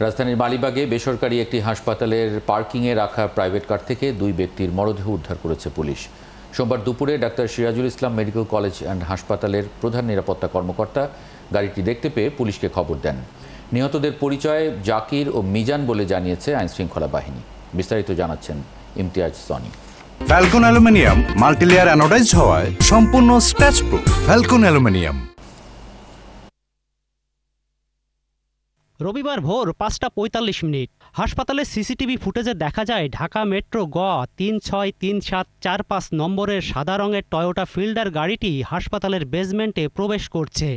রাজধানীর মালিবাগে বেসরকারি একটি হাসপাতালের পার্কিংয়ে রাখা প্রাইভেট কার থেকে দুই ব্যক্তির মরদেহ উদ্ধার করেছে পুলিশ। সোমবার দুপুরে doctor Sirajul Islam medical college and হাসপাতালের প্রধান নিরাপত্তা কর্মকর্তা গাড়িটি দেখতে পেয়ে পুলিশকে খবর দেন। নিহতদের পরিচয় জাকির ও মিজান বলে জানিয়েছে আইনশৃঙ্খলা বাহিনী। বিস্তারিত জানাচ্ছেন Imtiaz Sony. Falcon aluminium multilayer anodised হওয়ায় সম্পূর্ণ স্ক্র্যাচ প্রুফ। Falcon aluminium. রবিবার ভোর ৫টা ৪৫ হাসপাতালের সিসিটিভি ফুটেজে দেখা যায় ঢাকা মেট্রো গ ৩৬৩৭৪৫ নম্বরের সাদা রঙের টয়োটা ফিল্ডার গাড়িটি হাসপাতালের বেজমেন্টে প্রবেশ করছে।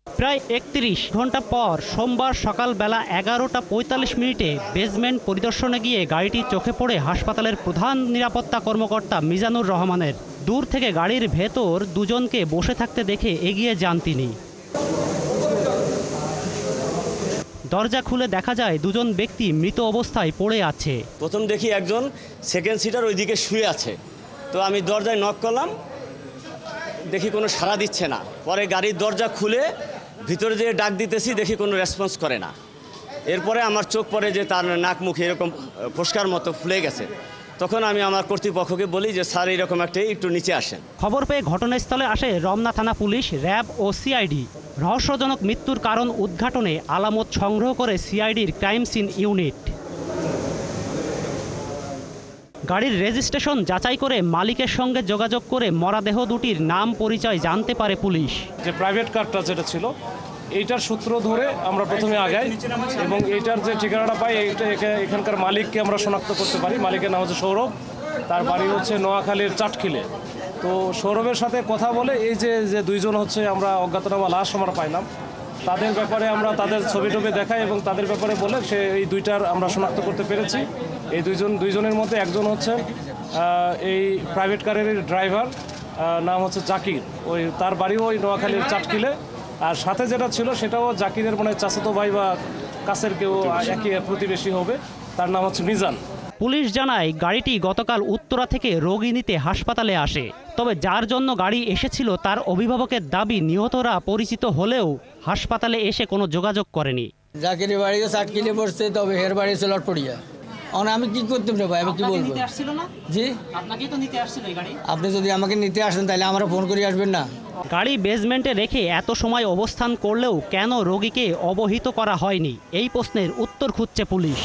প্রায় ৩১ ঘন্টা পর সোমবার সকালবেলা ১১টা ৪৫ বেজমেন্ট পরিদর্শনে গিয়ে গাড়িটি চোখে পড়ে হাসপাতালের প্রধান নিরাপত্তা কর্মকর্তা মিজানুর রহমানের। দূর থেকে গাড়ির ভেতর দুজনকে বসে থাকতে দেখে এগিয়ে যান তিনি। দরজা খুলে দেখা যায় দুজন ব্যক্তি মৃত অবস্থায় পড়ে আছে। প্রথম দেখি একজন সেকেন্ড সিটার ওইদিকে শুয়ে আছে, তো আমি দরজায় নক করলাম, দেখি কোনো সাড়া দিচ্ছে না। পরে গাড়ির দরজা খুলে ভিতরে যেয়ে ডাক দিতেছি, দেখি কোনো রেসপন্স করে না। এরপরে আমার চোখ পড়ে যে তার নাক মুখে এরকম ফোস্কার মতো ফুলে গেছে। তখন আমি আমার কর্তৃপক্ষকে বলি যে স্যার এইরকম একটু নিচে আসেন। খবর পেয়ে ঘটনাস্থলে আসে রমনা থানা পুলিশ, র্যাব ও সিআইডি। রহস্যজনক মৃত্যুর কারণ উদ্ঘাটনে আলামত সংগ্রহ করে সিআইডির ক্রাইম সিন ইউনিট। গাড়ির রেজিস্ট্রেশন যাচাই করে মালিকের সঙ্গে যোগাযোগ করে মরদেহ দুটির নাম পরিচয় জানতে পারে পুলিশ। যে প্রাইভেট কারটা যেটা ছিল এইটার সূত্র ধরে আমরা প্রথমে আগাই এবং এইটার যে ঠিকানাটা পাই এখানকার মালিককে আমরা শনাক্ত করতে পারি। মালিকের নাম হচ্ছে সৌরভ, তার বাড়ি হচ্ছে নোয়াখালীর চাটখিলে। তো সৌরভের সাথে কথা বলে এই যে দুইজন হচ্ছে আমরা অজ্ঞাতনামা লাশ আমরা পাইলাম, তাদের ব্যাপারে আমরা তাদের ছবি টবি দেখাই এবং তাদের ব্যাপারে বলে এই দুইটার আমরা শনাক্ত করতে পেরেছি। এই দুইজনের মধ্যে একজন হচ্ছে এই প্রাইভেট কারের ড্রাইভার, নাম হচ্ছে জাকির, তার বাড়িও ওই নোয়াখালীর চাটখিলে। আর সাথে যেটা ছিল সেটাও জাকিরের মানে চাচাতো ভাই বা কাছের কেউ একই প্রতিবেশী হবে, তার নাম হচ্ছে মিজান। পুলিশ জানায় গাড়িটি গতকাল উত্তরা থেকে রোগী নিতে হাসপাতালে আসে। তবে যার জন্য গাড়ি এসেছিল তার অভিভাবকের দাবি নিহতরা পরিচিত হলেও হাসপাতালে এসে কোনো যোগাযোগ করেনি। জাকিরের বাড়িও চাটকিলে পড়ছে, তবে হের বাড়ি ছিল লটপড়িয়া। আমি কি করতাম রে ভাই, আমি কি বলবো? জি, আপনাকেই তো নিতে আসছিল এই গাড়ি। আপনি যদি আমাকে নিতে আসেন তাহলে আমরা ফোন করে আসবেন না? গাড়ি বেজমেন্টে রেখে এত সময় অবস্থান করলেও কেন রোগীকে অবহিত করা হয়নি, এই প্রশ্নের উত্তর খুঁজছে পুলিশ।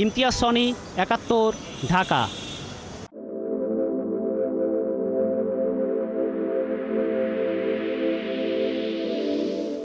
ইমতিয়াজ সনি, ৭১, ঢাকা।